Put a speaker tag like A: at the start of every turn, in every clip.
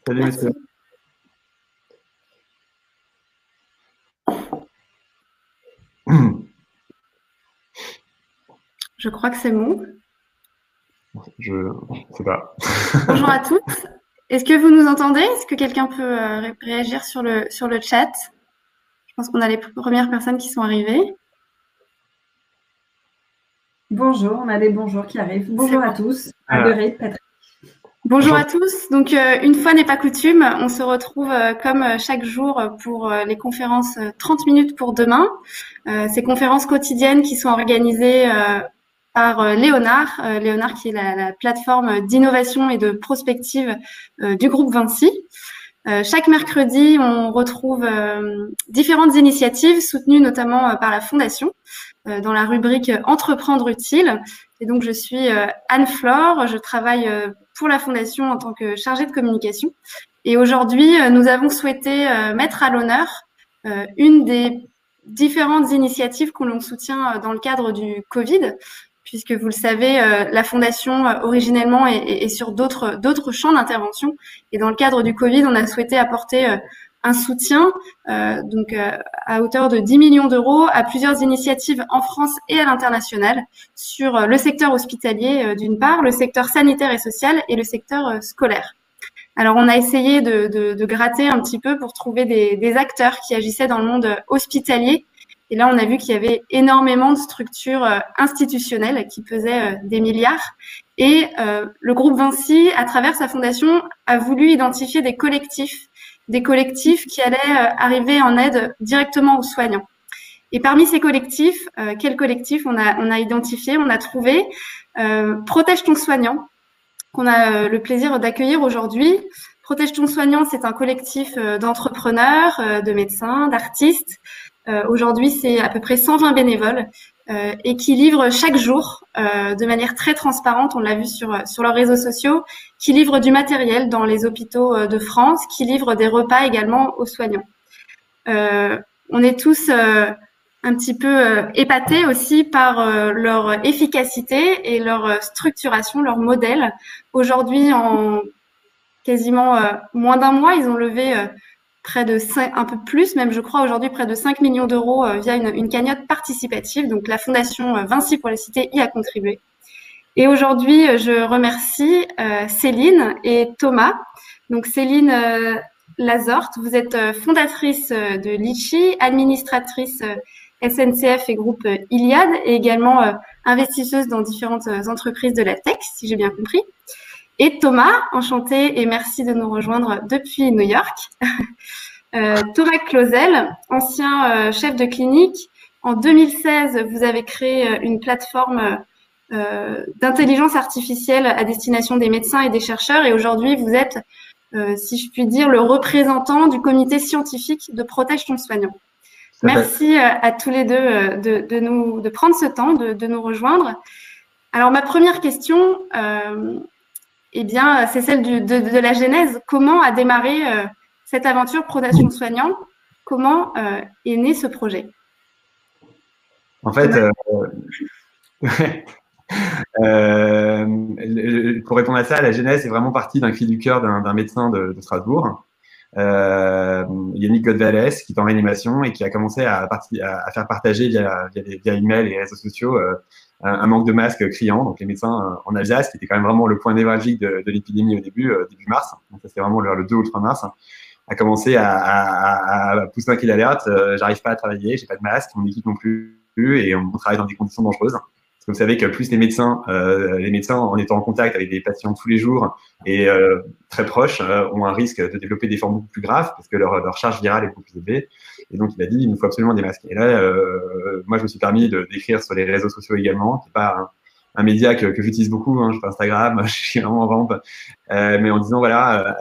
A: Salut
B: Merci.
A: monsieur.
B: Je crois que c'est bon.
A: Je sais pas.
B: Bonjour à tous. Est-ce que vous nous entendez? Est-ce que quelqu'un peut réagir sur le chat? Je pense qu'on a les premières personnes qui sont arrivées.
C: Bonjour, on a des bonjours qui arrivent. Bonjour à tous. Marguerite, Patrick.
B: Bonjour à tous. Donc, une fois n'est pas coutume, on se retrouve comme chaque jour pour les conférences 30 minutes pour demain. Ces conférences quotidiennes qui sont organisées par Léonard. Léonard qui est la plateforme d'innovation et de prospective du groupe Vinci. Chaque mercredi, on retrouve différentes initiatives soutenues notamment par la Fondation dans la rubrique Entreprendre utile. Et donc, je suis Anne-Flore, je travaille pour la Fondation en tant que chargée de communication. Et aujourd'hui, nous avons souhaité mettre à l'honneur une des différentes initiatives que l'on soutient dans le cadre du Covid, puisque vous le savez, la Fondation originellement est sur d'autres champs d'intervention. Et dans le cadre du Covid, on a souhaité apporter un soutien à hauteur de 10 millions d'euros à plusieurs initiatives en France et à l'international sur le secteur hospitalier d'une part, le secteur sanitaire et social et le secteur scolaire. Alors, on a essayé de gratter un petit peu pour trouver des acteurs qui agissaient dans le monde hospitalier. Et là, on a vu qu'il y avait énormément de structures institutionnelles qui pesaient des milliards. Et le groupe Vinci, à travers sa fondation, a voulu identifier des collectifs qui allaient arriver en aide directement aux soignants. Et parmi ces collectifs, quels collectifs on a identifié, on a trouvé Protège ton soignant, qu'on a le plaisir d'accueillir aujourd'hui. Protège ton soignant, c'est un collectif d'entrepreneurs, de médecins, d'artistes. Aujourd'hui, c'est à peu près 120 bénévoles et qui livrent chaque jour de manière très transparente, on l'a vu sur leurs réseaux sociaux, qui livrent du matériel dans les hôpitaux de France, qui livrent des repas également aux soignants. On est tous un petit peu épatés aussi par leur efficacité et leur structuration, leur modèle. Aujourd'hui, en quasiment moins d'un mois, ils ont levé près de 5, un peu plus, même je crois aujourd'hui près de 5 millions d'euros via une cagnotte participative. Donc la Fondation Vinci pour les cités y a contribué. Et aujourd'hui, je remercie Céline et Thomas. Donc Céline Lazorte, vous êtes fondatrice de Litchi, administratrice SNCF et groupe Iliad et également investisseuse dans différentes entreprises de la tech, si j'ai bien compris. Et Thomas, enchanté et merci de nous rejoindre depuis New York. Thomas Clausel, ancien chef de clinique. En 2016, vous avez créé une plateforme d'intelligence artificielle à destination des médecins et des chercheurs. Et aujourd'hui, vous êtes, si je puis dire, le représentant du comité scientifique de Protège ton soignant. Merci à tous les deux de prendre ce temps, de nous rejoindre. Alors, ma première question, eh bien, c'est celle de la genèse. Comment a démarré cette aventure Protège ton soignant? Comment est né ce projet?
A: En fait, pour répondre à ça, la genèse est vraiment partie d'un cri du cœur d'un médecin de Strasbourg, Yannick Godvalès, qui est en réanimation et qui a commencé à faire partager via email et les réseaux sociaux un manque de masques criant. Donc les médecins en Alsace, qui était quand même vraiment le point névralgique de l'épidémie au début mars, donc ça c'était vraiment le 2 ou le 3 mars, a commencé à pousser un cri d'alerte. J'arrive pas à travailler, j'ai pas de masque, mon équipe non plus, et on travaille dans des conditions dangereuses. Parce que vous savez que plus les médecins en étant en contact avec des patients tous les jours et très proches, ont un risque de développer des formes beaucoup plus graves parce que leur charge virale est beaucoup plus élevée. Et donc, il a dit, il nous faut absolument des masques. Et là, moi, je me suis permis d'écrire sur les réseaux sociaux également, qui n'est pas un média que j'utilise beaucoup, hein, je fais Instagram, je suis vraiment en vente, mais en disant, voilà,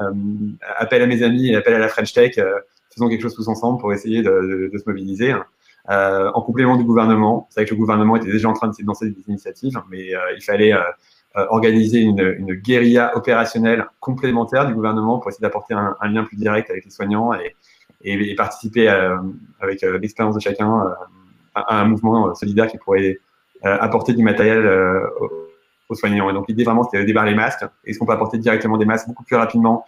A: appel à mes amis et appel à la French Tech, faisons quelque chose tous ensemble pour essayer de se mobiliser. En complément du gouvernement. C'est vrai que le gouvernement était déjà en train de lancer des initiatives, mais il fallait organiser une guérilla opérationnelle complémentaire du gouvernement pour essayer d'apporter un lien plus direct avec les soignants et participer avec l'expérience de chacun à un mouvement solidaire qui pourrait apporter du matériel aux soignants. Et donc, l'idée vraiment, c'était de débarrer les masques. Est-ce qu'on peut apporter directement des masques beaucoup plus rapidement,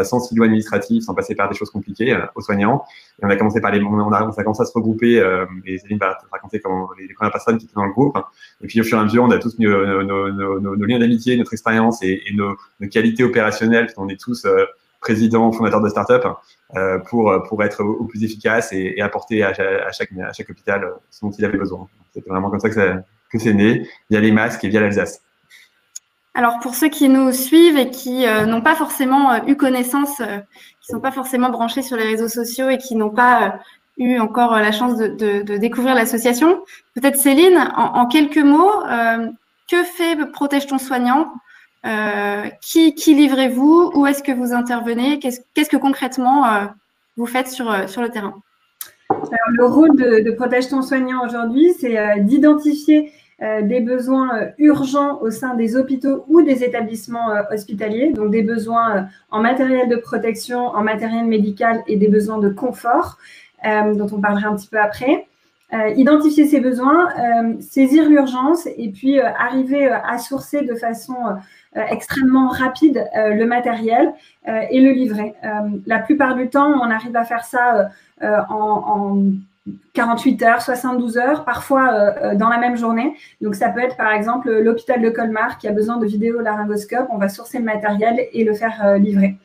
A: sans silo administratif, sans passer par des choses compliquées aux soignants. Et on a commencé par on a commencé à se regrouper, et Céline va te raconter comment les premières personnes qui étaient dans le groupe. Et puis, au fur et à mesure, on a tous mis nos liens d'amitié, notre expérience et nos qualités opérationnelles, parce qu'on est tous présidents, fondateurs de start-up, pour être au plus efficace et apporter à chaque hôpital ce dont il avait besoin. C'était vraiment comme ça que c'est né, via les masques et via l'Alsace.
B: Alors, pour ceux qui nous suivent et qui n'ont pas forcément eu connaissance, qui sont pas forcément branchés sur les réseaux sociaux et qui n'ont pas eu encore la chance de découvrir l'association, peut-être Céline, en quelques mots, que fait Protège ton soignant? Qui livrez-vous? Où est-ce que vous intervenez? Qu'est-ce que concrètement vous faites sur le terrain?
C: Alors, le rôle de Protège ton soignant aujourd'hui, c'est d'identifier des besoins urgents au sein des hôpitaux ou des établissements hospitaliers, donc des besoins en matériel de protection, en matériel médical et des besoins de confort, dont on parlera un petit peu après. Identifier ces besoins, saisir l'urgence et puis arriver à sourcer de façon extrêmement rapide le matériel et le livrer. La plupart du temps, on arrive à faire ça en 48 heures, 72 heures, parfois dans la même journée. Donc, ça peut être par exemple l'hôpital de Colmar qui a besoin de vidéolaryngoscope. On va sourcer le matériel et le faire livrer.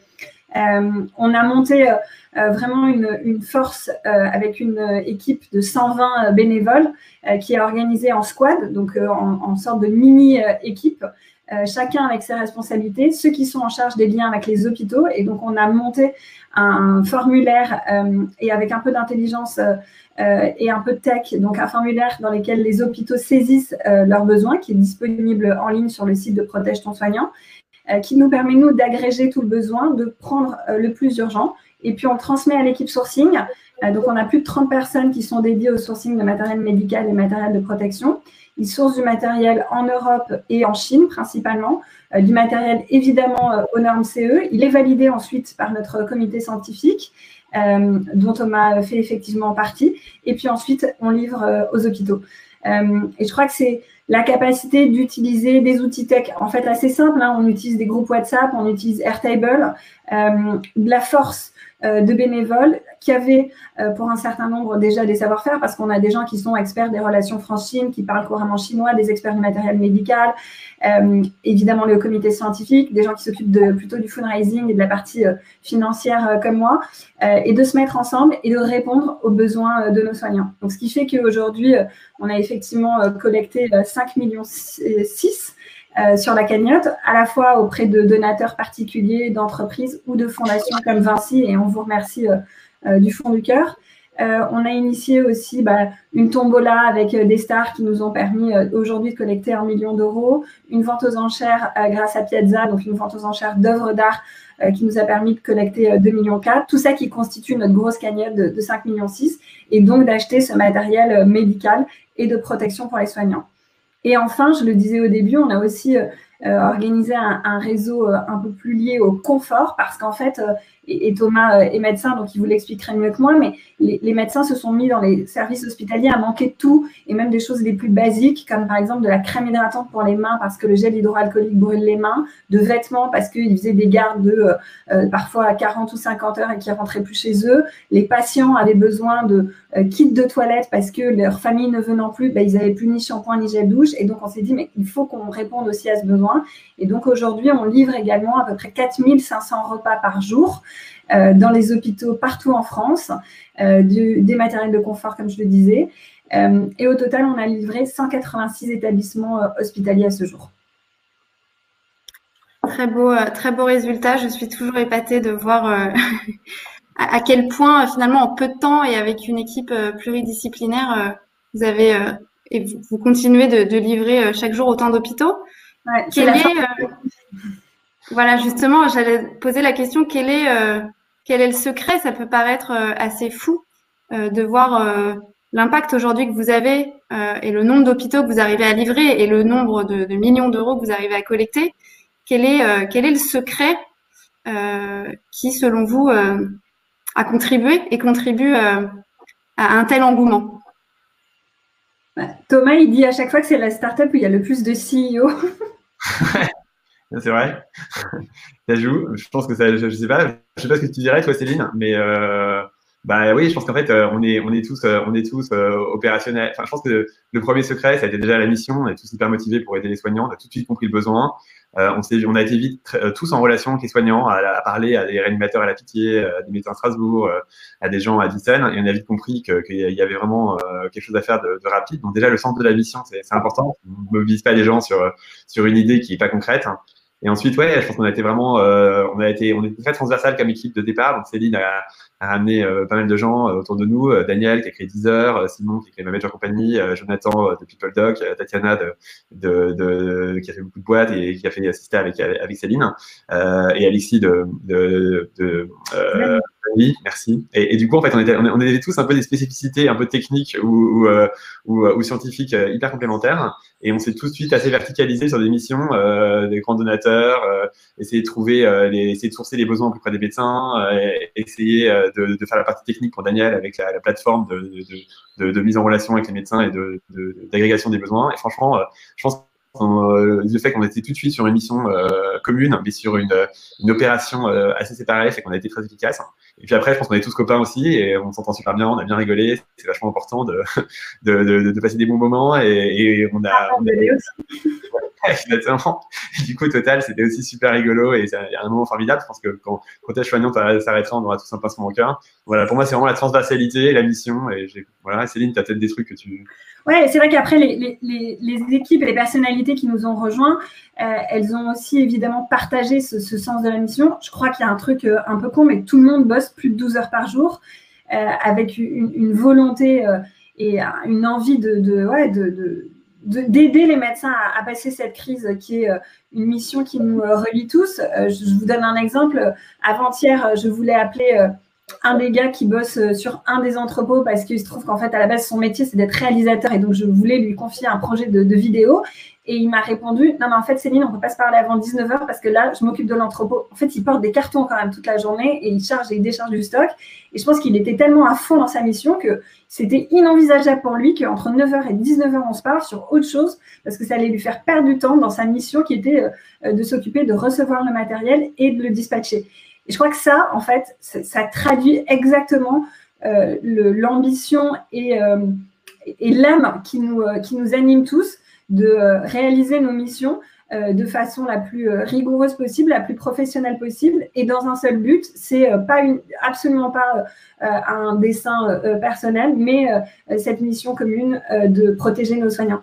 C: On a monté vraiment une force avec une équipe de 120 bénévoles qui est organisée en squad, donc en sorte de mini-équipe, chacun avec ses responsabilités, ceux qui sont en charge des liens avec les hôpitaux. Et donc, on a monté un formulaire et avec un peu d'intelligence et un peu de tech, donc un formulaire dans lequel les hôpitaux saisissent leurs besoins, qui est disponible en ligne sur le site de Protège ton soignant, qui nous permet, nous, d'agréger tout le besoin, de prendre le plus urgent. Et puis, on le transmet à l'équipe sourcing. Donc, on a plus de 30 personnes qui sont dédiées au sourcing de matériel médical et matériel de protection. Ils sourcent du matériel en Europe et en Chine, principalement. Du matériel, évidemment, aux normes CE. Il est validé ensuite par notre comité scientifique, dont Thomas fait effectivement partie. Et puis ensuite, on livre aux hôpitaux. Et je crois que c'est la capacité d'utiliser des outils tech, en fait, assez simples. Hein. On utilise des groupes WhatsApp, on utilise Airtable, de la force de bénévoles qui avaient pour un certain nombre déjà des savoir-faire, parce qu'on a des gens qui sont experts des relations France-Chine, qui parlent couramment chinois, des experts du matériel médical, évidemment le comité scientifique, des gens qui s'occupent plutôt du fundraising et de la partie financière comme moi, et de se mettre ensemble et de répondre aux besoins de nos soignants. Donc, ce qui fait qu'aujourd'hui, on a effectivement collecté 5,6 millions sur la cagnotte, à la fois auprès de donateurs particuliers, d'entreprises ou de fondations comme Vinci, et on vous remercie du fond du cœur. On a initié aussi une tombola avec des stars qui nous ont permis aujourd'hui de collecter 1 million d'euros, une vente aux enchères grâce à Piazza, donc une vente aux enchères d'œuvres d'art qui nous a permis de collecter 2,4 millions. Tout ça qui constitue notre grosse cagnotte de 5,6 millions, et donc d'acheter ce matériel médical et de protection pour les soignants. Et enfin, je le disais au début, on a aussi organisé un réseau un peu plus lié au confort, parce qu'en fait, et Thomas est médecin, donc il vous l'expliquerait mieux que moi, mais les médecins se sont mis dans les services hospitaliers à manquer de tout, et même des choses les plus basiques, comme par exemple de la crème hydratante pour les mains, parce que le gel hydroalcoolique brûle les mains, de vêtements, parce qu'ils faisaient des gardes de parfois 40 ou 50 heures et qui rentraient plus chez eux. Les patients avaient besoin de kits de toilette, parce que leur famille ne venant plus, ils n'avaient plus ni shampoing ni gel douche, et donc on s'est dit, mais il faut qu'on réponde aussi à ce besoin. Et donc aujourd'hui, on livre également à peu près 4500 repas par jour dans les hôpitaux partout en France, des matériels de confort, comme je le disais. Et au total, on a livré 186 établissements hospitaliers à ce jour.
B: Très beau résultat. Je suis toujours épatée de voir à quel point, finalement, en peu de temps et avec une équipe pluridisciplinaire, vous avez et vous continuez de livrer chaque jour autant d'hôpitaux.
C: Ouais,
B: voilà, justement, j'allais poser la question, quel est le secret? Ça peut paraître assez fou de voir l'impact aujourd'hui que vous avez et le nombre d'hôpitaux que vous arrivez à livrer et le nombre de millions d'euros que vous arrivez à collecter. Quel est le secret qui, selon vous, a contribué et contribue à un tel engouement?
C: Thomas, il dit à chaque fois que c'est la start-up où il y a le plus de CEO.
A: C'est vrai. Ça joue. Je pense que ça, je sais pas. Je sais pas ce que tu dirais, toi, Céline, mais bah oui, je pense qu'en fait, on est tous opérationnels. Enfin, je pense que le premier secret, ça a été déjà la mission. On est tous hyper motivés pour aider les soignants. On a tout de suite compris le besoin. On a été vite tous en relation avec les soignants, à parler à des réanimateurs à la Pitié, à des médecins à Strasbourg, à des gens à Dixon, et on a vite compris qu'il y avait vraiment quelque chose à faire de rapide. Donc déjà, le sens de la mission, c'est important. On ne mobilise pas les gens sur une idée qui est pas concrète. Et ensuite, ouais, je pense qu'on a été vraiment, on était très transversal comme équipe de départ. Donc Céline a ramené pas mal de gens autour de nous. Daniel qui a créé Deezer, Simon qui a créé Ma Major Company, Jonathan de PeopleDoc, Tatiana qui a fait beaucoup de boîtes et qui a fait assister avec Céline, et Alexis oui, merci. Et du coup, en fait, on était tous un peu des spécificités un peu techniques ou scientifiques hyper complémentaires. Et on s'est tout de suite assez verticalisé sur des missions, des grands donateurs, essayer de trouver, essayer de sourcer les besoins plus près des médecins, essayer de faire la partie technique pour Daniel avec la plateforme de mise en relation avec les médecins et d'agrégation des besoins. Et franchement, je pense le fait qu'on était tout de suite sur une mission commune, mais sur une opération assez séparée, fait qu'on a été très efficace. Et puis après, je pense qu'on est tous copains aussi et on s'entend super bien, on a bien rigolé. C'est vachement important de passer des bons moments et on a exactement. Et du coup, au total, c'était aussi super rigolo et c'est un moment formidable. Je pense que quand Protège Soignant s'arrêtera, on aura tous un pincement au cœur. Voilà, pour moi, c'est vraiment la transversalité, la mission. Et voilà, Céline, tu as peut-être des trucs que tu…
C: Ouais, c'est vrai qu'après, les équipes et les personnalités qui nous ont rejoints, elles ont aussi évidemment partagé ce sens de la mission. Je crois qu'il y a un truc un peu con, mais tout le monde bosse plus de 12 heures par jour avec une volonté et une envie d'aider les médecins à passer cette crise qui est une mission qui nous relie tous. Je vous donne un exemple. Avant-hier, je voulais appeler un des gars qui bosse sur un des entrepôts parce qu'il se trouve qu'en fait, à la base, son métier, c'est d'être réalisateur et donc je voulais lui confier un projet de vidéo. Et il m'a répondu, non, mais en fait, Céline, on ne peut pas se parler avant 19h parce que là, je m'occupe de l'entrepôt. En fait, il porte des cartons quand même toute la journée et il charge et il décharge du stock. Et je pense qu'il était tellement à fond dans sa mission que c'était inenvisageable pour lui qu'entre 9h et 19h, on se parle sur autre chose parce que ça allait lui faire perdre du temps dans sa mission qui était de s'occuper de recevoir le matériel et de le dispatcher. Et je crois que ça, en fait, ça traduit exactement l'ambition et l'âme qui nous anime tous de réaliser nos missions de façon la plus rigoureuse possible, la plus professionnelle possible, et dans un seul but, c'est absolument pas un dessein personnel, mais cette mission commune de protéger nos soignants.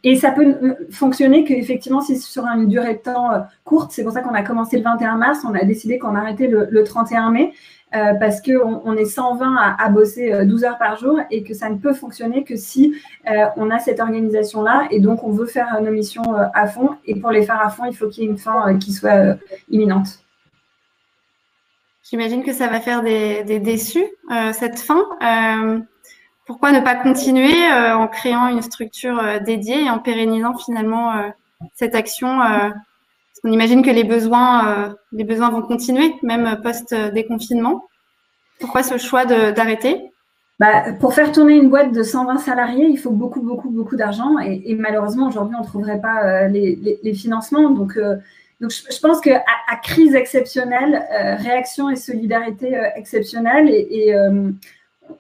C: Et ça peut fonctionner qu'effectivement, si c'est sur une durée de temps courte, c'est pour ça qu'on a commencé le 21 mars, on a décidé qu'on arrêtait le 31 mai, parce qu'on est 120 à bosser 12 heures par jour et que ça ne peut fonctionner que si on a cette organisation-là et donc on veut faire nos missions à fond. Et pour les faire à fond, il faut qu'il y ait une fin qui soit imminente.
B: J'imagine que ça va faire des déçus, cette fin. Pourquoi ne pas continuer en créant une structure dédiée et en pérennisant finalement cette action parce qu'on imagine que les besoins vont continuer, même post-déconfinement. Pourquoi ce choix d'arrêter ?
C: Pour faire tourner une boîte de 120 salariés, il faut beaucoup, beaucoup, beaucoup d'argent. Et malheureusement, aujourd'hui, on ne trouverait pas les financements. Donc, je pense qu'à crise exceptionnelle, réaction et solidarité exceptionnelle. Et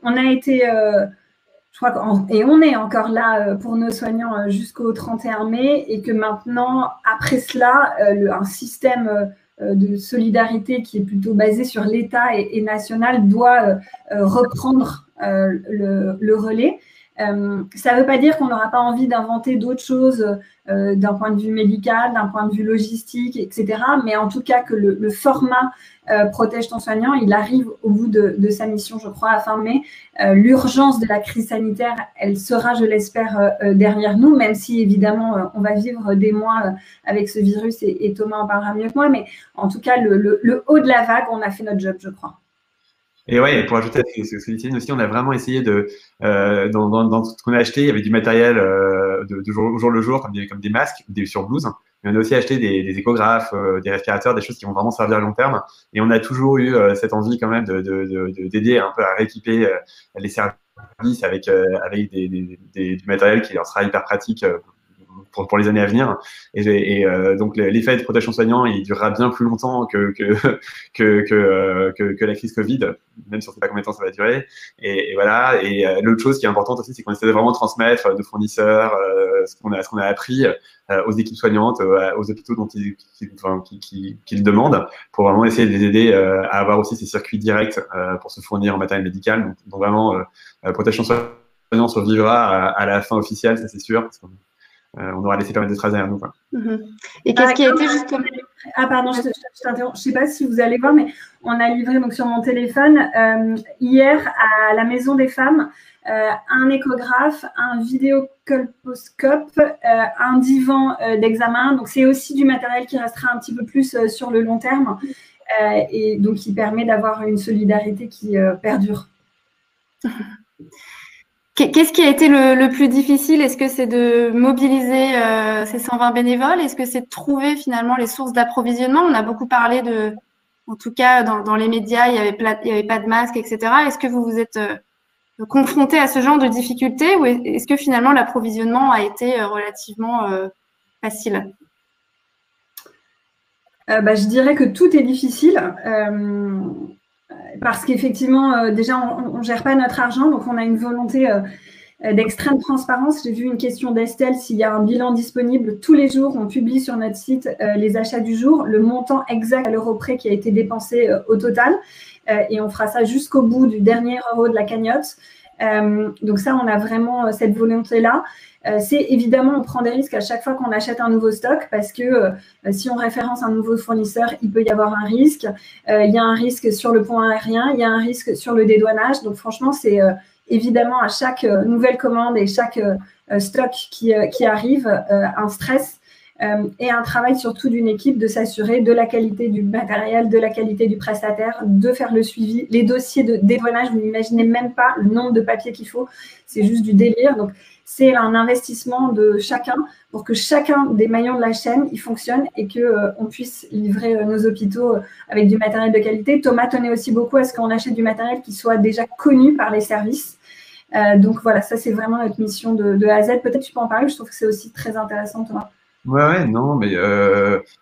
C: on a été… et on est encore là pour nos soignants jusqu'au 31 mai et que maintenant, après cela, un système de solidarité qui est plutôt basé sur l'État et national doit reprendre le relais. Ça ne veut pas dire qu'on n'aura pas envie d'inventer d'autres choses d'un point de vue médical, d'un point de vue logistique, etc. Mais en tout cas, que le format Protège ton soignant, il arrive au bout de sa mission, je crois, à fin mai. L'urgence de la crise sanitaire, elle sera, je l'espère, derrière nous, même si, évidemment, on va vivre des mois avec ce virus et Thomas en parlera mieux que moi. Mais en tout cas, le haut de la vague, on a fait notre job, je crois.
A: Et ouais, pour ajouter à ce que Céline aussi, on a vraiment essayé dans tout ce qu'on a acheté, il y avait du matériel de jour le jour, comme des masques, des surblouses. Mais on a aussi acheté des échographes, des respirateurs, des choses qui vont vraiment servir à long terme. Et on a toujours eu cette envie quand même d'aider un peu à rééquiper les services avec du matériel qui leur sera hyper pratique pour les années à venir. Donc l'effet de protection soignant, il durera bien plus longtemps que la crise Covid, même si on ne sait pas combien de temps ça va durer. Et voilà. Et l'autre chose qui est importante aussi, c'est qu'on essaie de vraiment transmettre nos fournisseurs ce qu'on a appris aux équipes soignantes, aux hôpitaux qui le demandent, pour vraiment essayer de les aider à avoir aussi ces circuits directs pour se fournir en matériel médical. Donc vraiment, protection soignant survivra à la fin officielle, ça c'est sûr, parce qu'on aura laissé pas mal de traces derrière nous, quoi.
B: Et qu'est-ce qui a été justement…
C: Ah pardon, je t'interromps. Je ne sais pas si vous allez voir, mais on a livré donc sur mon téléphone hier à la Maison des Femmes un échographe, un vidéocolposcope, un divan d'examen. Donc c'est aussi du matériel qui restera un petit peu plus sur le long terme et donc qui permet d'avoir une solidarité qui perdure.
B: Qu'est-ce qui a été le plus difficile? Est-ce que c'est de mobiliser ces 120 bénévoles? Est-ce que c'est de trouver finalement les sources d'approvisionnement? On a beaucoup parlé en tout cas dans les médias, il y avait pas de masques, etc. Est-ce que vous vous êtes confronté à ce genre de difficultés ou est-ce que finalement l'approvisionnement a été relativement facile?
C: Je dirais que tout est difficile. Parce qu'effectivement, déjà, on ne gère pas notre argent, donc on a une volonté d'extrême transparence. J'ai vu une question d'Estelle, s'il y a un bilan disponible. Tous les jours, on publie sur notre site les achats du jour, le montant exact à l'euro près qui a été dépensé au total. Et on fera ça jusqu'au bout du dernier euro de la cagnotte. Donc ça, on a vraiment cette volonté-là. C'est évidemment, on prend des risques à chaque fois qu'on achète un nouveau stock parce que si on référence un nouveau fournisseur, il peut y avoir un risque. Il y a un risque sur le pont aérien, il y a un risque sur le dédouanage. Donc franchement, c'est évidemment à chaque nouvelle commande et chaque stock qui arrive, un stress et un travail surtout d'une équipe de s'assurer de la qualité du matériel, de la qualité du prestataire, de faire le suivi. Les dossiers de dédouanage, vous n'imaginez même pas le nombre de papiers qu'il faut. C'est juste du délire. Donc, c'est un investissement de chacun pour que chacun des maillons de la chaîne il fonctionne et qu'on puisse livrer nos hôpitaux avec du matériel de qualité. Thomas tenait aussi beaucoup à ce qu'on achète du matériel qui soit déjà connu par les services. Donc voilà, ça c'est vraiment notre mission de A à Z. Peut-être tu peux en parler, je trouve que c'est aussi très intéressant, Thomas.
A: Ouais, non, mais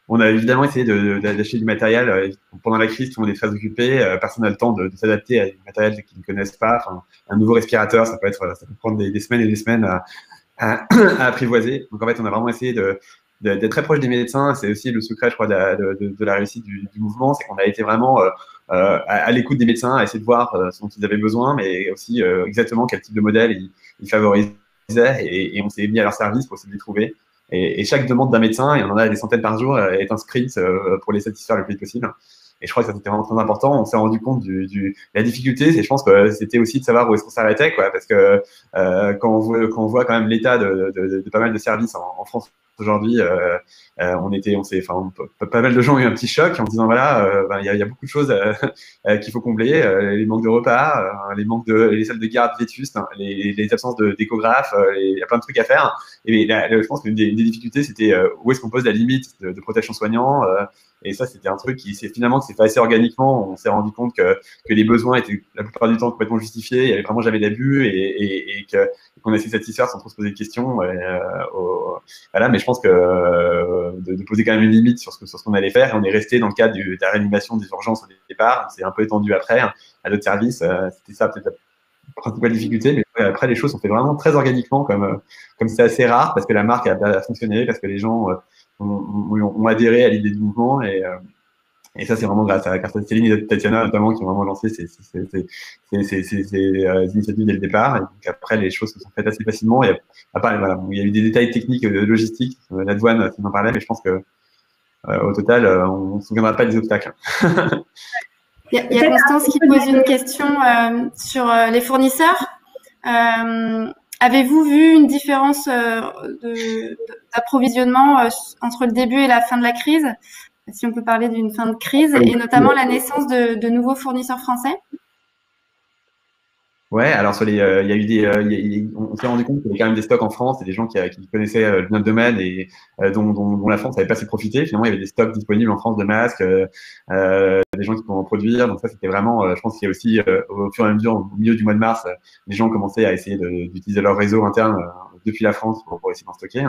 A: on a évidemment essayé d'acheter du matériel. Pendant la crise, tout le monde est très occupé. Personne n'a le temps de s'adapter à du matériel qu'ils ne connaissent pas. Enfin, un nouveau respirateur, ça peut prendre des semaines et des semaines à apprivoiser. Donc en fait, on a vraiment essayé d'être très proche des médecins. C'est aussi le secret, je crois, de la réussite du mouvement, c'est qu'on a été vraiment à l'écoute des médecins, à essayer de voir ce dont ils avaient besoin, mais aussi exactement quel type de modèle ils favorisaient, et on s'est mis à leur service pour essayer de les trouver. Et chaque demande d'un médecin, et on en a des centaines par jour, est un sprint pour les satisfaire le plus vite possible. Et je crois que ça c'était vraiment très important. On s'est rendu compte la difficulté, c'est je pense que c'était aussi de savoir où est-ce qu'on s'arrêtait, quoi, parce que quand on voit quand même l'état de pas mal de services en France aujourd'hui, pas mal de gens ont eu un petit choc en disant voilà, il y a beaucoup de choses qu'il faut combler, les manques de repas, les salles de garde vétustes, les absences d'échographes, il y a plein de trucs à faire. Et je pense qu'une des difficultés, c'était où est-ce qu'on pose la limite de protection soignant. Et ça, c'était un truc qui s'est fait assez organiquement. On s'est rendu compte que les besoins étaient la plupart du temps complètement justifiés. Il n'y avait vraiment jamais d'abus et qu'on essaie de satisfaire sans trop se poser de questions. Voilà, mais je pense que de poser quand même une limite sur ce qu'on allait faire. Et on est resté dans le cadre de la réanimation des urgences au départ. On s'est un peu étendu après à d'autres services. C'était ça peut-être la principale difficulté. Mais après, les choses sont faites vraiment très organiquement, comme c'est assez rare, parce que la marque a fonctionné, parce que les gens ont adhéré à l'idée du mouvement et ça c'est vraiment grâce à Céline et Tatiana notamment qui ont vraiment lancé ces initiatives dès le départ. Et donc après les choses se sont faites assez facilement. Il y a eu des détails techniques logistiques, Nadouane en parlait, mais je pense que au total on ne se souviendra pas des obstacles.
B: Il y a Constance qui pose une question sur les fournisseurs. Avez-vous vu une différence d'approvisionnement entre le début et la fin de la crise? Si on peut parler d'une fin de crise, et notamment la naissance de nouveaux fournisseurs français?
A: Ouais, alors sur on s'est rendu compte qu'il y avait quand même des stocks en France et des gens qui connaissaient notre domaine et dont la France n'avait pas assez profité. Finalement, il y avait des stocks disponibles en France de masques, des gens qui pouvaient en produire. Donc ça, c'était vraiment, je pense qu'il y a aussi au fur et à mesure, au milieu du mois de mars, les gens commençaient à essayer d'utiliser leur réseau interne depuis la France pour essayer d'en stocker.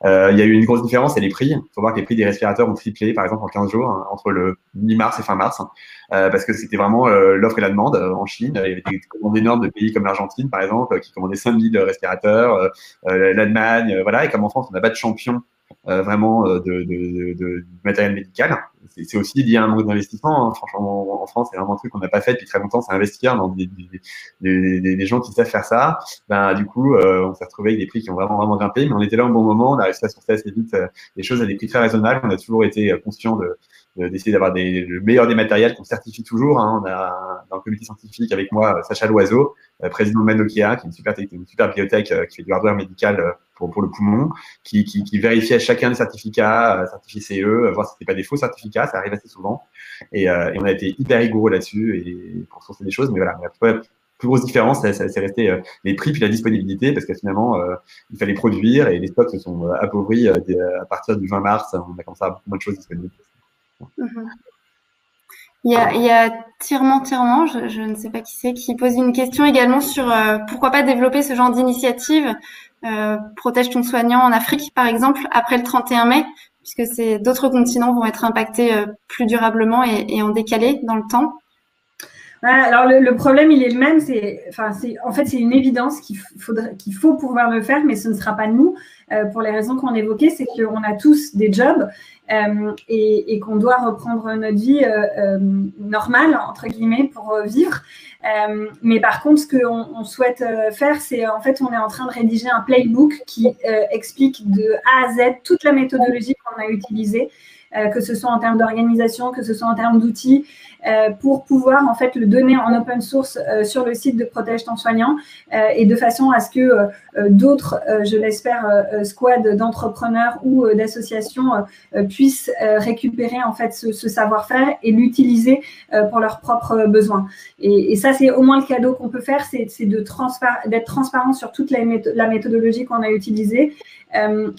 A: Il y a eu une grosse différence, c'est les prix. Il faut voir que les prix des respirateurs ont triplé, par exemple, en 15 jours, hein, entre le mi-mars et fin mars, parce que c'était vraiment l'offre et la demande en Chine. Il y avait des commandes énormes de pays comme l'Argentine, par exemple, qui commandaient 5000 respirateurs, l'Allemagne, voilà. Et comme en France, on n'a pas de champion vraiment de matériel médical. C'est aussi lié à un manque d'investissement. Hein. Franchement, en France, c'est vraiment un truc qu'on n'a pas fait depuis très longtemps, c'est investir dans des gens qui savent faire ça. Ben, du coup, on s'est retrouvé avec des prix qui ont vraiment grimpé, mais on était là au bon moment, on a réussi à sourcer assez vite les choses à des prix très raisonnables. On a toujours été conscient d'essayer d'avoir le meilleur des matériels qu'on certifie toujours. Hein. On a dans le comité scientifique avec moi Sacha Loiseau, président de Manokea, qui est une super bibliothèque qui fait du hardware médical pour le poumon, qui vérifiait chacun des certificats, certifié CE, voir si c'était pas des faux certificats, ça arrive assez souvent. Et on a été hyper rigoureux là-dessus et pour sourcer des choses. Mais voilà, la plus grosse différence, c'est resté les prix puis la disponibilité, parce que finalement, il fallait produire et les stocks se sont appauvris à partir du 20 mars. On a commencé à avoir beaucoup moins de choses disponibles.
B: Il y a Tirement, je ne sais pas qui c'est, qui pose une question également sur pourquoi pas développer ce genre d'initiative, protège ton soignant en Afrique, par exemple, après le 31 mai, puisque d'autres continents vont être impactés plus durablement et en décalé dans le temps.
C: Alors le problème il est le même, en fait c'est une évidence qu'il faut pouvoir le faire, mais ce ne sera pas nous pour les raisons qu'on évoquait, c'est qu'on a tous des jobs et qu'on doit reprendre notre vie normale entre guillemets pour vivre. Mais par contre, ce qu'on souhaite faire, c'est en fait on est en train de rédiger un playbook qui explique de A à Z toute la méthodologie qu'on a utilisée. Que ce soit en termes d'organisation, que ce soit en termes d'outils, pour pouvoir en fait le donner en open source sur le site de Protège ton soignant et de façon à ce que d'autres, je l'espère, squads d'entrepreneurs ou d'associations puissent récupérer en fait ce savoir-faire et l'utiliser pour leurs propres besoins. Et ça, c'est au moins le cadeau qu'on peut faire, c'est d'être transparent sur toute la méthodologie qu'on a utilisée.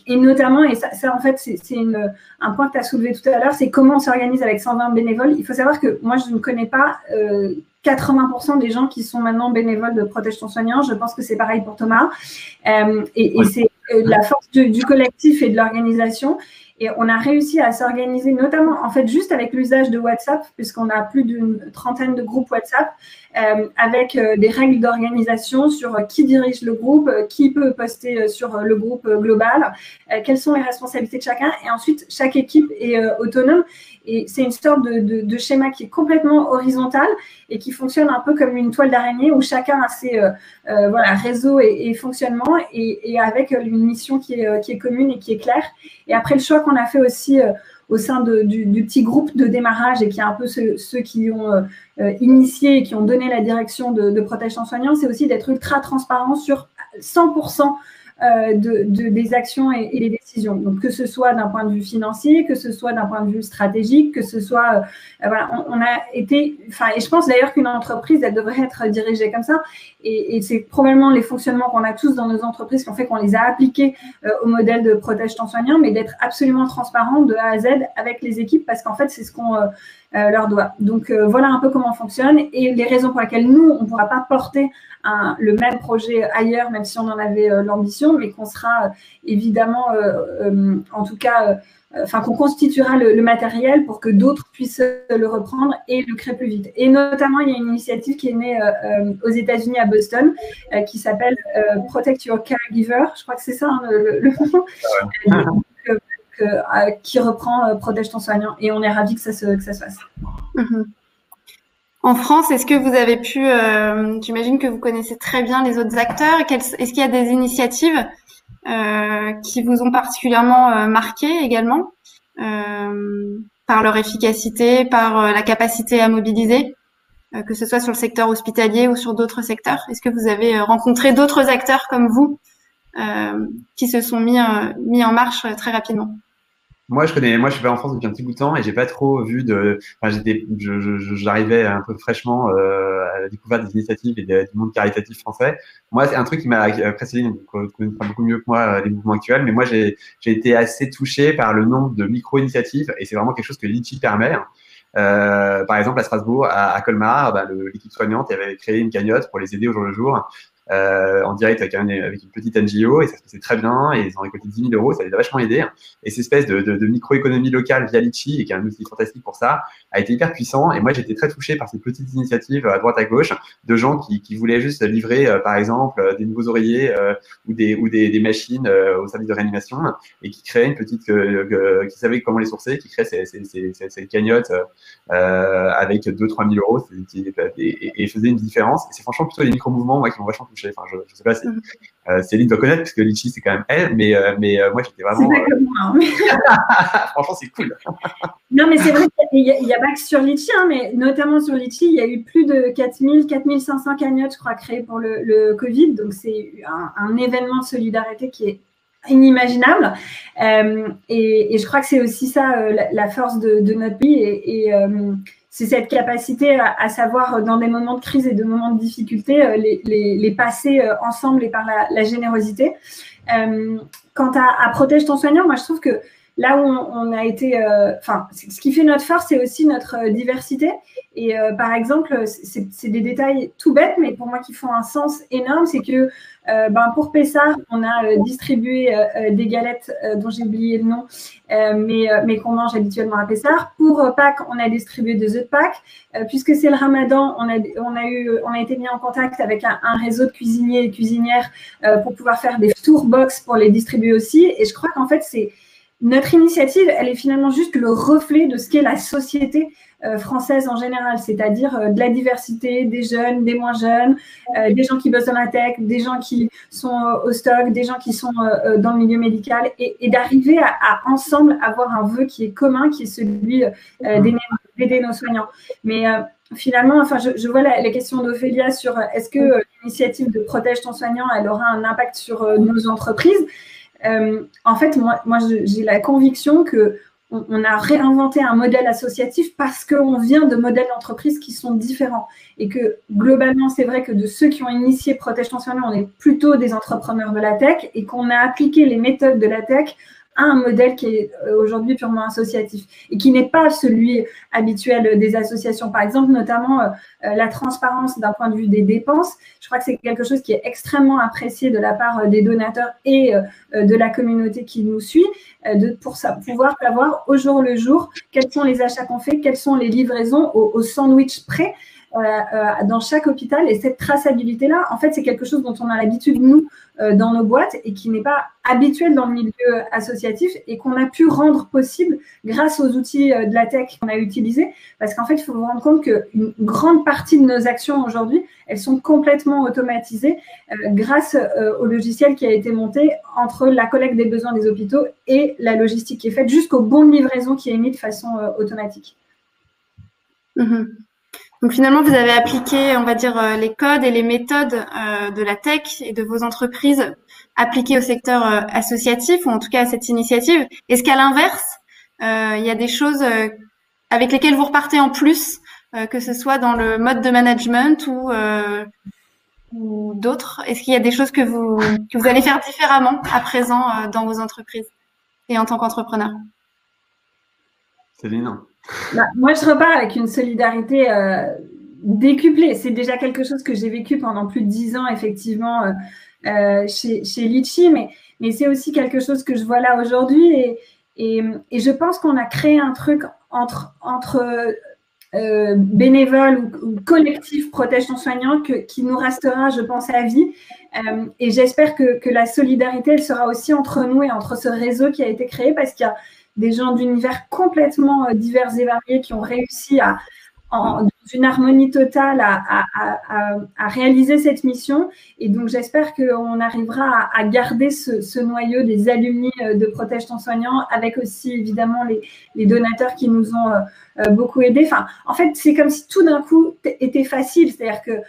C: Et notamment, et ça en fait, c'est un point que tu as soulevé tout à l'heure, c'est comment on s'organise avec 120 bénévoles. Il faut savoir que moi, je ne connais pas 80% des gens qui sont maintenant bénévoles de Protège ton soignant. Je pense que c'est pareil pour Thomas. Et c'est la force du collectif et de l'organisation. Et on a réussi à s'organiser, notamment, en fait, juste avec l'usage de WhatsApp, puisqu'on a plus d'une trentaine de groupes WhatsApp, avec des règles d'organisation sur qui dirige le groupe, qui peut poster sur le groupe global, quelles sont les responsabilités de chacun. Et ensuite, chaque équipe est autonome. Et c'est une sorte de schéma qui est complètement horizontal et qui fonctionne un peu comme une toile d'araignée où chacun a ses réseaux et fonctionnements et avec une mission qui est commune et qui est claire. Et après, le choix qu'on a fait aussi au sein du petit groupe de démarrage et qui est un peu ceux qui ont initié et qui ont donné la direction de Protège ton soignant, c'est aussi d'être ultra transparent sur 100% des actions et des décisions. Donc, que ce soit d'un point de vue financier, que ce soit d'un point de vue stratégique, que ce soit… on a été… et je pense d'ailleurs qu'une entreprise, elle devrait être dirigée comme ça. Et c'est probablement les fonctionnements qu'on a tous dans nos entreprises qui ont fait qu'on les a appliqués au modèle de Protège ton soignant, mais d'être absolument transparent de A à Z avec les équipes parce qu'en fait, c'est ce qu'on leur doit. Donc, voilà un peu comment on fonctionne et les raisons pour lesquelles nous, on ne pourra pas porter le même projet ailleurs, même si on en avait l'ambition, mais qu'on sera évidemment, en tout cas, qu'on constituera le matériel pour que d'autres puissent le reprendre et le créer plus vite. Et notamment, il y a une initiative qui est née aux États-Unis à Boston qui s'appelle Protect Your Caregiver. Je crois que c'est ça le nom. Qui reprend Protège ton soignant. Et on est ravis que ça se fasse.
B: Mm-hmm. En France, est-ce que vous avez pu, j'imagine que vous connaissez très bien les autres acteurs, est-ce qu'il y a des initiatives qui vous ont particulièrement marqué également par leur efficacité, par la capacité à mobiliser, que ce soit sur le secteur hospitalier ou sur d'autres secteurs? Est-ce que vous avez rencontré d'autres acteurs comme vous qui se sont mis en marche très rapidement?
A: Moi, je suis pas en France depuis un petit bout de temps et j'ai pas trop vu j'arrivais un peu fraîchement à la découverte des initiatives et du monde caritatif français. Moi, c'est un truc qui m'a précédé, vous connaissez beaucoup mieux que moi les mouvements actuels, mais moi, j'ai été assez touché par le nombre de micro-initiatives et c'est vraiment quelque chose que l'ITI permet. Par exemple, à Strasbourg, à Colmar, l'équipe soignante avait créé une cagnotte pour les aider au jour le jour. en direct avec une petite NGO, et ça se passait très bien, et ils ont récolté 10 000 euros, ça les a vachement aidés. Et cette espèce de microéconomie locale via Litchi, et qui est un outil fantastique pour ça, a été hyper puissant. Et moi, j'étais très touché par ces petites initiatives à droite à gauche de gens qui voulaient juste livrer, par exemple, des nouveaux oreillers ou des machines au service de réanimation, et qui créaient une petite, qui savaient comment les sourcer, qui créaient ces cagnottes avec 2-3 000 euros, et faisaient une différence. Et c'est franchement plutôt les micro-mouvements, moi, qui m'ont vachement touché. Enfin, je sais pas si Céline doit connaître, parce que Litchi, c'est quand même elle, mais moi, j'étais vraiment… Franchement, c'est cool.
C: Non, mais c'est vrai qu'il y a pas que sur Litchi, hein, mais notamment sur Litchi, il y a eu plus de 4 500 cagnottes, je crois, créées pour le Covid. Donc, c'est un événement de solidarité qui est inimaginable. Et je crois que c'est aussi ça, la force de notre pays. Et c'est cette capacité à savoir, dans des moments de crise et de moments de difficulté, les passer ensemble et par la générosité. Quant à Protège ton soignant, moi, je trouve que là où on a été… ce qui fait notre force, c'est aussi notre diversité. Et par exemple, c'est des détails tout bêtes, mais pour moi qui font un sens énorme, c'est que pour Pessard, on a distribué des galettes dont j'ai oublié le nom, mais qu'on mange habituellement à Pessard. Pour Pâques, on a distribué des œufs de Pâques. Puisque c'est le Ramadan, on a été mis en contact avec un réseau de cuisiniers et cuisinières pour pouvoir faire des tour box pour les distribuer aussi. Et je crois qu'en fait, notre initiative, elle est finalement juste le reflet de ce qu'est la société française en général, c'est-à-dire de la diversité, des jeunes, des moins jeunes, des gens qui bossent dans la tech, des gens qui sont au stock, des gens qui sont dans le milieu médical, et d'arriver à ensemble avoir un vœu qui est commun, qui est celui d'aider nos soignants. Mais finalement, je vois la question d'Ophélia sur est-ce que l'initiative de Protège ton soignant, elle aura un impact sur nos entreprises. En fait, moi j'ai la conviction que on a réinventé un modèle associatif parce qu'on vient de modèles d'entreprise qui sont différents. Et que globalement, c'est vrai que de ceux qui ont initié Protège ton soignant, on est plutôt des entrepreneurs de la tech et qu'on a appliqué les méthodes de la tech à un modèle qui est aujourd'hui purement associatif et qui n'est pas celui habituel des associations. Par exemple, notamment la transparence d'un point de vue des dépenses. Je crois que c'est quelque chose qui est extrêmement apprécié de la part des donateurs et de la communauté qui nous suit, pour pouvoir savoir au jour le jour quels sont les achats qu'on fait, quelles sont les livraisons au sandwich près dans chaque hôpital. Et cette traçabilité-là, en fait, c'est quelque chose dont on a l'habitude, nous, dans nos boîtes et qui n'est pas habituel dans le milieu associatif et qu'on a pu rendre possible grâce aux outils de la tech qu'on a utilisés. Parce qu'en fait, il faut vous rendre compte qu'une grande partie de nos actions aujourd'hui, elles sont complètement automatisées grâce au logiciel qui a été monté entre la collecte des besoins des hôpitaux et la logistique qui est faite jusqu'au bon de livraison qui est mis de façon automatique.
B: Donc finalement, vous avez appliqué, on va dire, les codes et les méthodes de la tech et de vos entreprises appliquées au secteur associatif, ou en tout cas à cette initiative. Est-ce qu'à l'inverse, il y a des choses avec lesquelles vous repartez en plus, que ce soit dans le mode de management ou d'autres? Est-ce qu'il y a des choses que vous allez faire différemment à présent dans vos entreprises et en tant qu'entrepreneur?
A: Céline?
C: Moi, je repars avec une solidarité décuplée. C'est déjà quelque chose que j'ai vécu pendant plus de 10 ans, effectivement, chez Litchi, mais c'est aussi quelque chose que je vois là aujourd'hui. Et je pense qu'on a créé un truc entre bénévoles ou collectif Protège ton soignant qui nous restera, je pense, à vie. Et j'espère que la solidarité, elle sera aussi entre nous et entre ce réseau qui a été créé, parce qu'il y a des gens d'univers complètement divers et variés qui ont réussi dans une harmonie totale à réaliser cette mission. Et donc, j'espère qu'on arrivera à garder ce noyau des alumni de Protège ton soignant, avec aussi, évidemment, les donateurs qui nous ont beaucoup aidés. Enfin, en fait, c'est comme si tout d'un coup était facile. C'est-à-dire que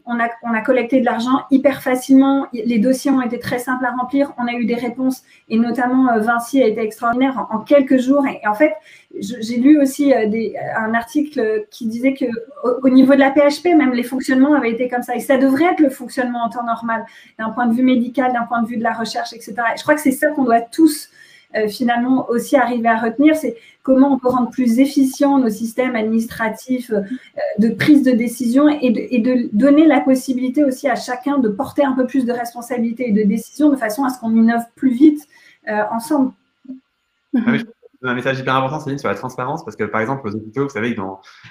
C: on a collecté de l'argent hyper facilement. Les dossiers ont été très simples à remplir. On a eu des réponses, et notamment Vinci a été extraordinaire en quelques jours. Et en fait, j'ai lu aussi un article qui disait que au niveau de la PHP, même les fonctionnements avaient été comme ça. Et ça devrait être le fonctionnement en temps normal, d'un point de vue médical, d'un point de vue de la recherche, etc. Et je crois que c'est ça qu'on doit tous finalement aussi arriver à retenir, c'est comment on peut rendre plus efficients nos systèmes administratifs de prise de décision et de donner la possibilité aussi à chacun de porter un peu plus de responsabilité et de décision de façon à ce qu'on innove plus vite ensemble.
A: Ah oui, un message hyper important, Céline, sur la transparence, parce que par exemple, aux hôpitaux, vous savez que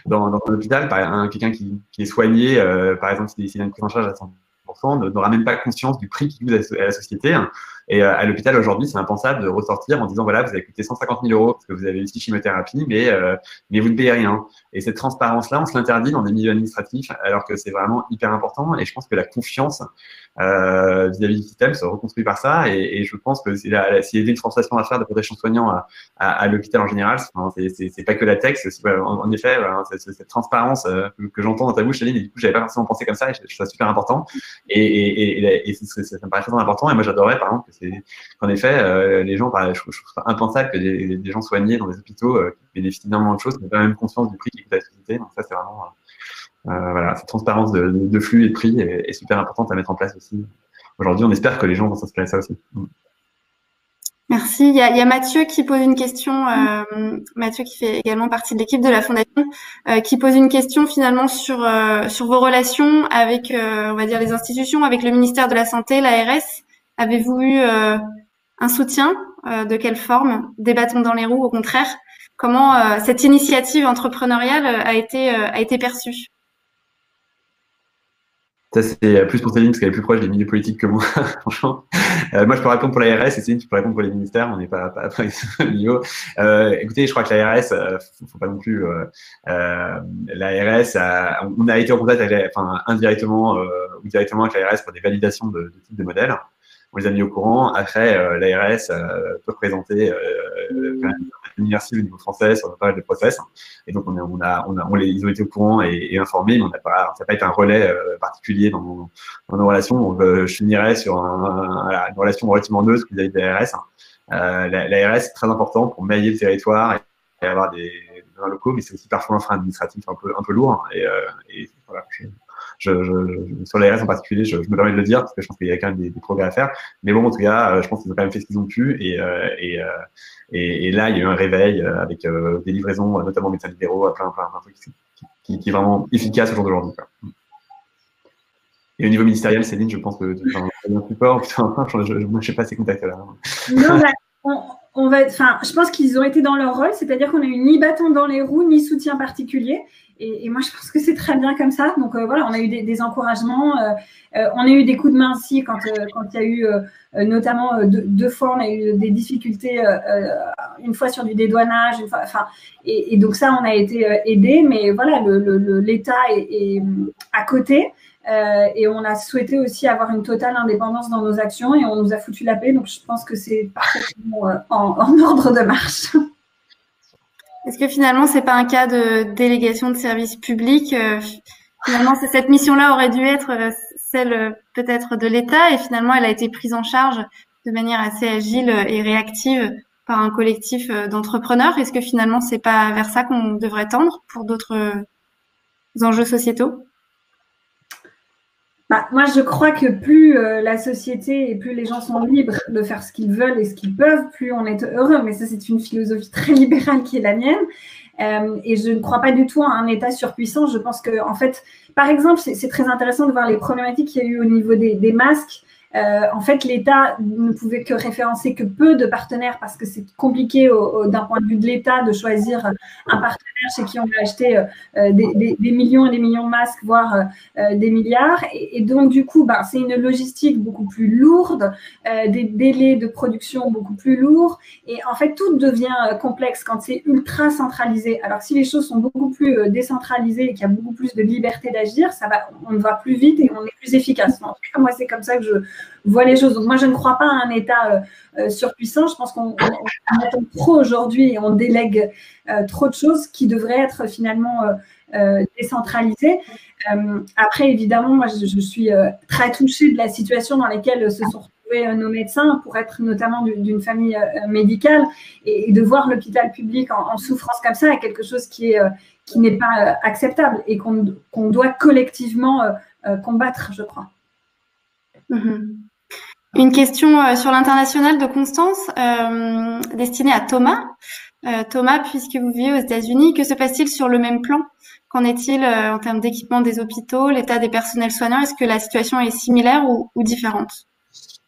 A: dans un hôpital, quelqu'un qui est soigné, par exemple, s'il a une prise en charge à 100%, n'aura même pas conscience du prix qu'il coûte à la société. Et à l'hôpital aujourd'hui, c'est impensable de ressortir en disant voilà, vous avez coûté 150 000 € parce que vous avez eu 6 chimiothérapies, mais vous ne payez rien. Et cette transparence-là, on se l'interdit dans des milieux administratifs, alors que c'est vraiment hyper important. Et je pense que la confiance vis-à-vis du système se reconstruit par ça. Et je pense que s'il y a une transformation à faire de protection soignant à l'hôpital en général, c'est pas que la tech, c'est aussi, en effet, cette transparence que j'entends dans ta bouche, Aline, et du coup, j'avais pas forcément pensé comme ça, et je trouve ça super important. Et ça me paraît très important. Et moi, j'adorerais, par exemple, qu'en effet, les gens, je trouve ça impensable que des gens soignés dans des hôpitaux qui bénéficient d'énormément de choses n'aient pas la même conscience du prix qui coûte à la société. Donc ça, c'est vraiment voilà, cette transparence de flux et de prix est super importante à mettre en place aussi. Aujourd'hui, on espère que les gens vont s'inspirer de ça aussi.
B: Merci. Il y a Mathieu qui pose une question, Mathieu qui fait également partie de l'équipe de la Fondation, qui pose une question finalement sur vos relations avec, on va dire, les institutions, avec le ministère de la Santé, l'ARS. Avez-vous eu un soutien? De quelle forme? Des bâtons dans les roues, au contraire? Comment cette initiative entrepreneuriale a été perçue?
A: Ça, c'est plus pour Céline, parce qu'elle est plus proche des milieux politiques que moi, franchement. Moi, je peux répondre pour l'ARS, et Céline, tu peux répondre pour les ministères, on n'est pas milieu. Écoutez, je crois que l'ARS, faut pas non plus... l'ARS, on a été en contact indirectement ou directement avec l'ARS pour des validations de type de modèles. On les a mis au courant. Après, l'ARS peut présenter l'université au niveau français sur pas mal de process. Et donc, ils ont été au courant et informés, mais ça n'a pas été un relais particulier dans nos relations. Donc, je finirais sur une relation relativement neutre vis-à-vis de l'ARS. L'ARS est très important pour mailler le territoire et avoir des locaux, mais c'est aussi parfois un frein administratif un peu lourd. Et voilà, sur l'ARS en particulier, je me permets de le dire parce que je pense qu'il y a quand même des progrès à faire. Mais bon, en tout cas, je pense qu'ils ont quand même fait ce qu'ils ont pu. Et là, il y a eu un réveil avec des livraisons, notamment médecins libéraux, plein de trucs qui est vraiment efficace au jour d'aujourd'hui. Et au niveau ministériel, Céline, je pense que tu as un plus fort. Je ne sais pas ces contacts-là.
C: Non, je pense qu'ils ont été dans leur rôle, c'est-à-dire qu'on n'a eu ni bâton dans les roues, ni soutien particulier. Et moi, je pense que c'est très bien comme ça. Donc, voilà, on a eu des encouragements. On a eu des coups de main aussi quand il y a eu, notamment deux fois, on a eu des difficultés, une fois sur du dédouanage, une fois, et donc ça, on a été aidés. Mais voilà, l'État est à côté. Et on a souhaité aussi avoir une totale indépendance dans nos actions et on nous a foutu la paix. Donc, je pense que c'est parfaitement en ordre de marche.
B: Est-ce que finalement, c'est pas un cas de délégation de service public? Finalement, cette mission-là aurait dû être celle peut-être de l'État et finalement, elle a été prise en charge de manière assez agile et réactive par un collectif d'entrepreneurs. Est-ce que finalement, c'est pas vers ça qu'on devrait tendre pour d'autres enjeux sociétaux?
C: Moi, je crois que plus la société et plus les gens sont libres de faire ce qu'ils veulent et ce qu'ils peuvent, plus on est heureux. Mais ça, c'est une philosophie très libérale qui est la mienne. Et je ne crois pas du tout à un État surpuissant. Je pense que, en fait, par exemple, c'est très intéressant de voir les problématiques qu'il y a eu au niveau des masques. En fait, l'État ne pouvait que référencer que peu de partenaires parce que c'est compliqué d'un point de vue de l'État de choisir un partenaire chez qui on va acheter des millions et des millions de masques, voire des milliards. Et donc, du coup, c'est une logistique beaucoup plus lourde, des délais de production beaucoup plus lourds. Et en fait, tout devient complexe quand c'est ultra centralisé. Alors, si les choses sont beaucoup plus décentralisées et qu'il y a beaucoup plus de liberté d'agir, on va plus vite et on est plus efficace. En tout cas, moi, c'est comme ça que je vois les choses. Donc, moi, je ne crois pas à un État surpuissant. Je pense qu'on attend trop aujourd'hui et on délègue trop de choses qui devraient être finalement décentralisées. Après, évidemment, moi, je suis très touchée de la situation dans laquelle se sont retrouvés nos médecins pour être notamment d'une famille médicale et de voir l'hôpital public en souffrance comme ça est quelque chose qui n'est pas acceptable et qu'on doit collectivement combattre, je crois.
B: Une question sur l'international de Constance, destinée à Thomas. Thomas, puisque vous vivez aux États-Unis, que se passe-t-il sur le même plan? Qu'en est-il en termes d'équipement des hôpitaux, l'état des personnels soignants? Est-ce que la situation est similaire ou différente?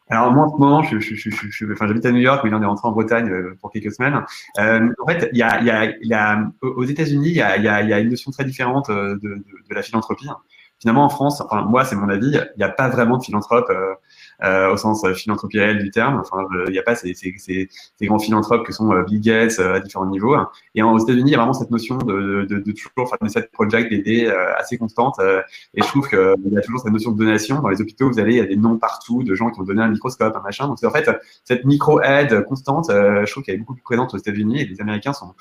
A: Alors moi en ce moment, enfin, j'habite à New York, mais là on est rentré en Bretagne pour quelques semaines. En fait, aux États-Unis, il y a une notion très différente de la philanthropie. Finalement, en France, enfin moi c'est mon avis, il n'y a pas vraiment de philanthrope au sens philanthropie réelle du terme. Enfin, il n'y a pas ces grands philanthropes que sont Bill Gates à différents niveaux. Et aux États-Unis, il y a vraiment cette notion de toujours faire des side projects, d'aider assez constante. Et je trouve qu'il y a toujours cette notion de donation. Dans les hôpitaux, vous allez, il y a des noms partout de gens qui ont donné un microscope, un machin. Donc c'est en fait cette micro-aide constante, je trouve qu'elle est beaucoup plus présente aux États-Unis et les Américains sont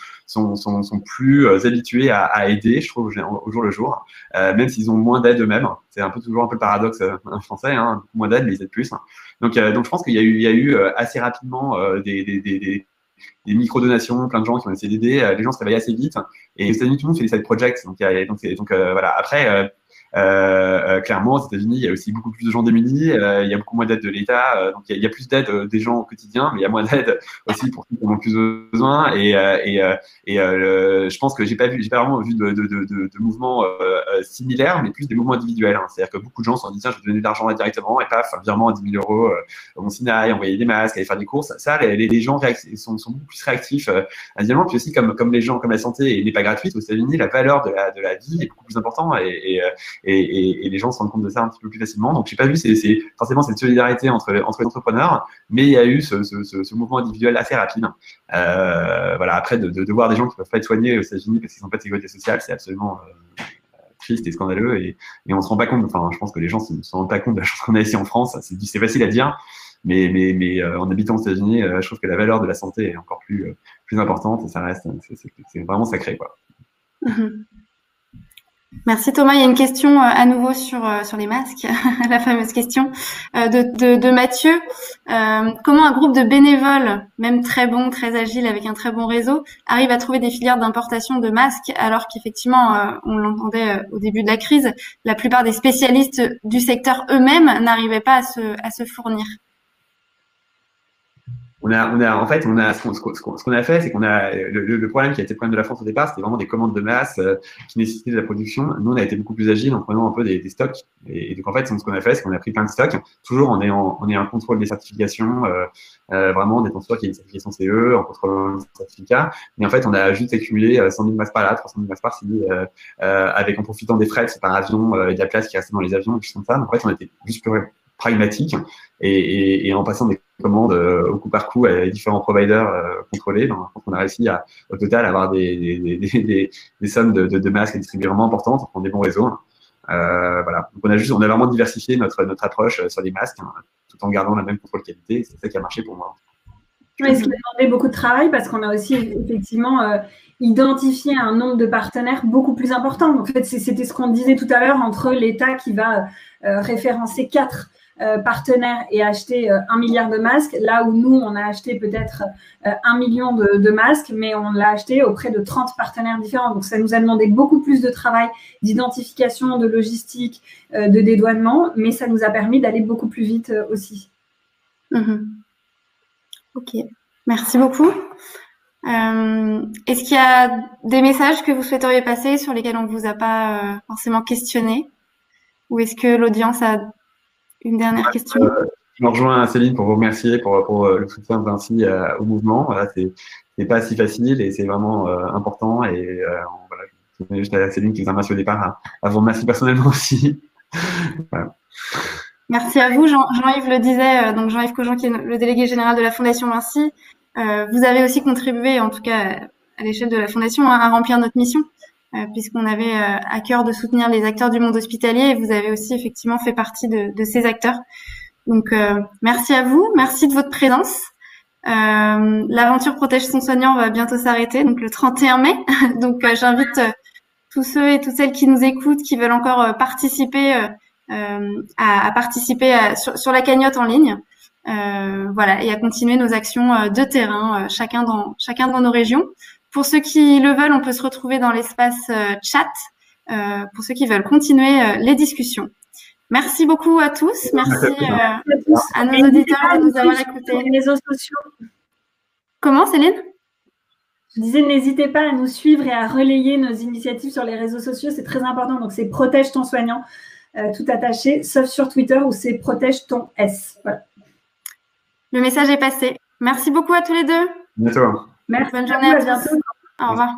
A: plus habitués à aider, je trouve, au jour le jour, même s'ils ont moins d'aide eux-mêmes. C'est toujours un peu le paradoxe français, hein, moins d'aide, mais ils aident plus. Donc je pense qu'il y a eu assez rapidement des micro-donations, plein de gens qui ont essayé d'aider, les gens se réveillent assez vite. Et aux États-Unis, tout le monde fait des side projects. Voilà. Après, clairement, aux États-Unis, il y a aussi beaucoup plus de gens démunis, il y a beaucoup moins d'aide de l'État, donc il y a plus d'aide des gens au quotidien, mais il y a moins d'aide aussi pour ceux qui en ont plus besoin. Je pense que j'ai pas vraiment vu de mouvements similaires, mais plus des mouvements individuels. Hein. C'est-à-dire que beaucoup de gens se sont dit tiens, je vais donner de l'argent directement et paf, un virement à 10 000 euros au Mont Sinaï, envoyer des masques, aller faire des courses. Ça, les gens sont beaucoup plus réactifs individuellement. Puis aussi comme les gens, comme la santé n'est pas gratuite aux États-Unis, la valeur de la vie est beaucoup plus importante et les gens se rendent compte de ça un petit peu plus facilement. Donc, j'ai pas vu forcément cette solidarité entre les entrepreneurs, mais il y a eu ce mouvement individuel assez rapide. Voilà. Après, de voir des gens qui peuvent pas être soignés aux États-Unis parce qu'ils n'ont pas de sécurité sociale, c'est absolument triste et scandaleux. Et on se rend pas compte. Enfin, je pense que les gens se rendent pas compte de la chose qu'on a ici en France. C'est facile à dire, mais en habitant aux États-Unis, je trouve que la valeur de la santé est encore plus importante et ça reste, c'est vraiment sacré, quoi.
B: Mm-hmm. Merci Thomas. Il y a une question à nouveau sur les masques, la fameuse question de Mathieu. Comment un groupe de bénévoles, même très bon, très agile, avec un très bon réseau, arrive à trouver des filières d'importation de masques alors qu'effectivement, on l'entendait au début de la crise, la plupart des spécialistes du secteur eux-mêmes n'arrivaient pas à se fournir?
A: Ce qu'on a fait, c'est qu'on a le problème qui a été le problème de la France au départ, c'était vraiment des commandes de masse qui nécessitaient de la production. Nous, on a été beaucoup plus agile en prenant un peu des stocks. Et donc en fait, ce qu'on a fait, c'est qu'on a pris plein de stocks, toujours en ayant un contrôle des certifications, vraiment en étant sûr qu'il y ait une certification CE, en contrôlant les certificats. Mais en fait, on a juste accumulé 100 000 masques par là, 300 000 masques par-ci, en profitant des frais par avion et de la place qui restait dans les avions, des choses comme ça. Donc en fait, on était juste plus pragmatique et en passant des commandes au coup par coup à différents providers contrôlés, donc on a réussi au total avoir des sommes de masques à distribuer vraiment importantes pour des bons réseaux. Voilà. Donc on a vraiment diversifié notre approche sur les masques, hein, tout en gardant la même contrôle qualité. C'est ça qui a marché pour moi.
C: Oui, ce qui a demandé beaucoup de travail parce qu'on a aussi effectivement identifié un nombre de partenaires beaucoup plus important. Donc, en fait, c'était ce qu'on disait tout à l'heure entre l'État qui va référencer 4 partenaires et acheter 1 milliard de masques, là où nous, on a acheté peut-être 1 million de masques, mais on l'a acheté auprès de 30 partenaires différents. Donc, ça nous a demandé beaucoup plus de travail d'identification, de logistique, de dédouanement, mais ça nous a permis d'aller beaucoup plus vite aussi.
B: Mmh. Ok, merci beaucoup. Est-ce qu'il y a des messages que vous souhaiteriez passer sur lesquels on ne vous a pas forcément questionné? Ou est-ce que l'audience a une dernière question?
A: Je me rejoins à Céline pour vous remercier pour le soutien de Vinci au mouvement. Voilà, c'est pas si facile et c'est vraiment important. Et voilà, je tenais juste à Céline qui vous a remercié au départ à vous remercier personnellement aussi. Voilà.
B: Merci à vous. Jean-Yves le disait, donc Jean-Yves Cogent qui est le délégué général de la Fondation Vinci. Vous avez aussi contribué, en tout cas à l'échelle de la Fondation, à remplir notre mission, puisqu'on avait à cœur de soutenir les acteurs du monde hospitalier et vous avez aussi effectivement fait partie de ces acteurs. Donc merci à vous, merci de votre présence. L'aventure Protège son soignant va bientôt s'arrêter, donc le 31 mai. Donc j'invite tous ceux et toutes celles qui nous écoutent, qui veulent encore participer, à participer sur la cagnotte en ligne. Voilà, et à continuer nos actions de terrain, chacun dans nos régions. Pour ceux qui le veulent, on peut se retrouver dans l'espace chat, pour ceux qui veulent continuer les discussions. Merci beaucoup à tous. Merci à nos
C: Et
B: auditeurs de nous avoir écoutés.
C: sur les réseaux sociaux.
B: Comment, Céline?
C: Je disais, n'hésitez pas à nous suivre et à relayer nos initiatives sur les réseaux sociaux. C'est très important. Donc, c'est Protège ton soignant, tout attaché, sauf sur Twitter où c'est Protège ton S. Voilà.
B: Le message est passé. Merci beaucoup à tous les deux.
A: À bientôt.
C: Merci.
B: Bonne journée à tous.
C: bientôt.
B: Au revoir.